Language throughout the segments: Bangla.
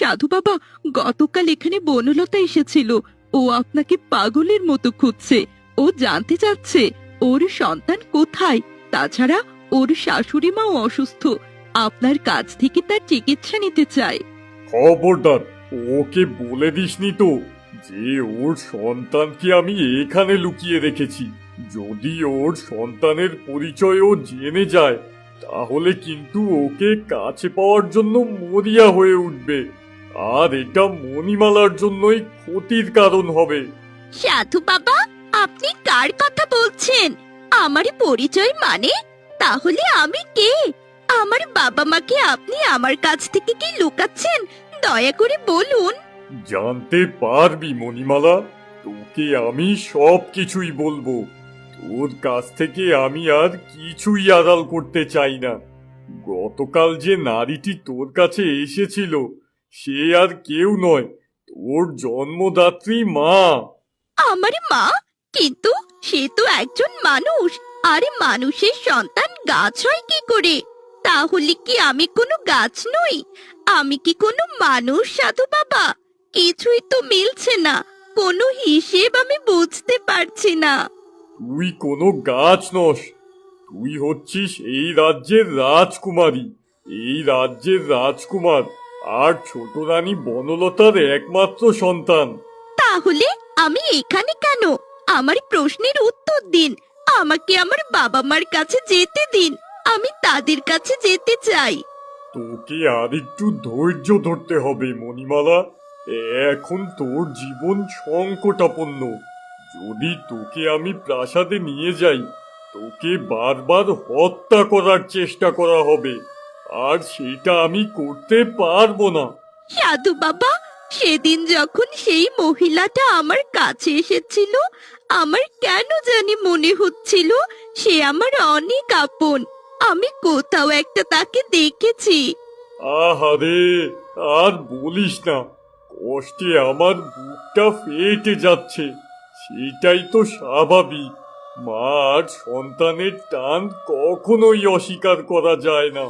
সাধু বাবা, গতকাল এখানে বনলতা এসেছিল। ও আপনাকে পাগলের মতো খুঁজছে। ও জানতে চাচ্ছে ওর সন্তান কোথায়। তাছাড়া ওর শাশুড়ি মাও অসুস্থ, আপনার কাছ থেকে তার চিকিৎসা নিতে চায়। খবরদার, ওকে বলে দিসনি তো যে ওর সন্তানকে আমি এখানে লুকিয়ে রেখেছি। যদি ওর সন্তানের পরিচয়ও জেনে যায় তাহলে কিন্তু ওকে কাছে পাওয়ার জন্য মরিয়া হয়ে উঠবে, আর এটা মণিমালার জন্যই ক্ষতির কারণ হবে। সাধু বাবা, আপনি কার কথা বলছেন? আমার পরিচয় মানে? তাহলে আমি কে? আমার বাবা মাকে আপনি আমার কাছ থেকে কি লুকাচ্ছেন? দয়া করে বলুন। জানতে পারবি মণিমালা, তোকে আমি সব কিছুই বলবো। তোর কাছ থেকে আমি আর কিছুই আড়াল করতে চাই না। গতকাল যে নারীটি তোর কাছে এসেছিল সে আর কেউ নয়, তোর জন্মদাত্রী মা। আমার মা? কিন্তু সে তো একজন মানুষ। আরে মানুষের সন্তান গাছ হয় কি করে? তাহলে কি আমি কোনো গাছ নই? আমি কি কোনো মানুষ সাধু বাবা? কিছুই তো মিলছে না, কোনো হিসেব আমি বুঝতে পারছি না। তুই কোনো গাছ নস, তুই হচ্ছিস এই রাজ্যের রাজকুমারী, এই রাজ্যের রাজকুমার আর ছোট রানী বনলতার একমাত্র সন্তান। তাহলে আমি এখানে কেন? আমার প্রশ্নের উত্তর দিন। আমাকে আমার বাবা মার কাছে যেতে দিন, আমি তাদের কাছে যেতে চাই। তোকে আর একটু ধৈর্য ধরতে হবে মণিমালা। এখন তোর জীবন সংকটাপন্ন। যদি তোকে আমি প্রাসাদে নিয়ে যাই তোকে বারবার হত্যা করার চেষ্টা করা হবে, আর সেটা আমি করতে পারবো না। সাধু বাবা, সেদিন যখন সেই মহিলাটা আমার কাছে এসেছিল, আমার কেন জানি মনে হচ্ছিল সে আমার অনেক আপন। আমি কোথাও একটা তাকে দেখেছি। আহারে, আর বলিস না, কষ্টে আমার বুকটা ফেটে যাচ্ছে। সেটাই তো স্বাভাবিক, মা আর সন্তানের টান কখনোই অস্বীকার করা যায় না।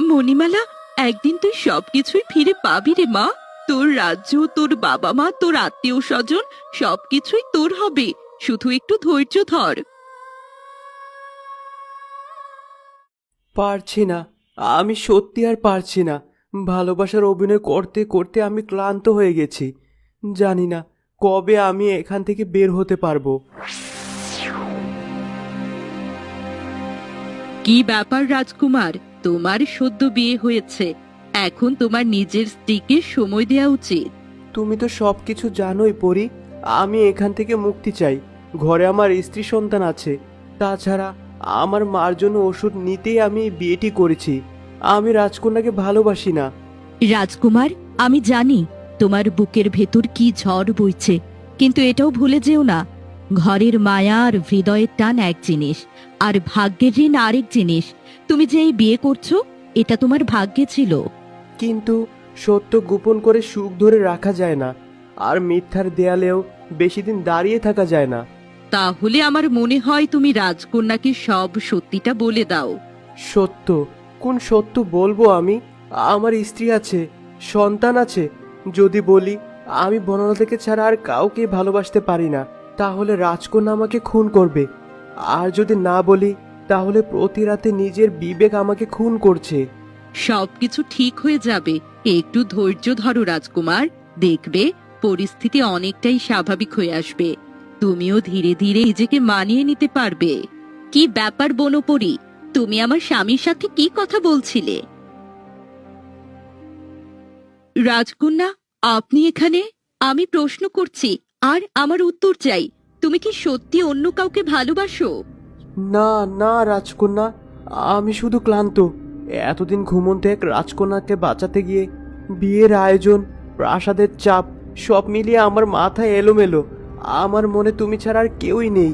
মণিমালা, একদিন তুই সবকিছুই ফিরে পাবি রে মা। তোর রাজ্য, তোর বাবা মা, তোর আত্মীয় স্বজন সবকিছুই তোর হবে। শুধু একটু ধৈর্য ধর। পারছি না, আমি সত্যি আর পারছি না। ভালোবাসার অভিনয় করতে করতে আমি ক্লান্ত হয়ে গেছি। জানি না কবে আমি এখান থেকে বের হতে পারবো। কি ব্যাপার রাজকুমার, তোমার সদ্য বিয়ে হয়েছে, এখন তোমার নিজের স্ত্রীকে সময় দেওয়া উচিত। তুমি তো সব কিছু জানোই পরি। আমি এখান থেকে মুক্তি চাই। ঘরে আমার স্ত্রী সন্তান আছে। তাছাড়া আমার মার জন্য ওষুধ নিতেই আমি এই বিয়েটি করেছি। আমি রাজকন্যাকে ভালোবাসি না। রাজকুমার, আমি জানি তোমার বুকের ভেতর কি ঝড় বইছে, কিন্তু এটাও ভুলে যেও না, ঘরের মায়া আর হৃদয়ের টান এক জিনিস, আর ভাগ্যের ঋণ আরেক জিনিস। তুমি যে এই বিয়ে করছো, এটা তোমার ভাগ্যে ছিল। কিন্তু সত্য গোপন করে সুখ ধরে রাখা যায় না, আর মিথ্যার দেয়ালেও বেশি দিন দাঁড়িয়ে থাকা যায় না। তাহলে আমার মনে হয় তুমি রাজকন্যাকে সব সত্যিটা বলে দাও। সত্য? কোন সত্য বলবো আমি? আমার স্ত্রী আছে, সন্তান আছে। যদি বলি আমি বনলতাকে ছাড়া আর কাউকে ভালোবাসতে পারি না, তাহলে রাজকন্যা আমাকে খুন করবে। আর যদি না বলি তাহলে প্রতি রাতে নিজের বিবেক আমাকে খুন করছে। সবকিছু ঠিক হয়ে যাবে, একটু ধৈর্য ধরো রাজকুমার। দেখবে পরিস্থিতি অনেকটাই স্বাভাবিক হয়ে আসবে। তুমিও ধীরে ধীরে নিজেকে মানিয়ে নিতে পারবে। কি ব্যাপার বনপরি, তুমি আমার স্বামীর সাথে কি কথা বলছিলে? রাজকন্যা, আপনি এখানে? আমি প্রশ্ন করছি আর আমার উত্তর চাই। তুমি কি সত্যি অন্য কাউকে ভালোবাসো? না না রাজকন্যা, আমি শুধু ক্লান্ত। এতদিন ঘুমন্ত এক রাজকন্যাকে বাঁচাতে গিয়ে বিয়ের আয়োজন, প্রাসাদের চাপ, সব মিলিয়ে আমার মাথায় এলোমেলো। আমার মনে তুমি ছাড়া আর কেউই নেই।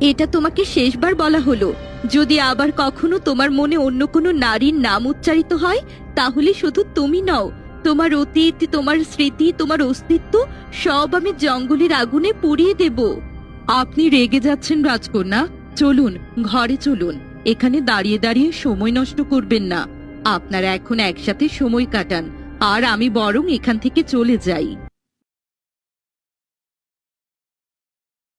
এটা তোমাকে শেষবার বলা হলো। যদি আবার কখনো তোমার মনে অন্য কোনো নারীর নাম উচ্চারিত হয়, তাহলে শুধু তুমি নও, তোমার অতীত, তোমার স্মৃতি, তোমার অস্তিত্ব সব আমি জঙ্গলের আগুনে পুড়িয়ে দেব। আপনি রেগে যাচ্ছেন রাজকন্যা, চলুন ঘরে চলুন। এখানে দাঁড়িয়ে দাঁড়িয়ে সময় নষ্ট করবেন না। আপনারা এখন একসাথে সময় কাটান, আর আমি বরং এখান থেকে চলে যাই।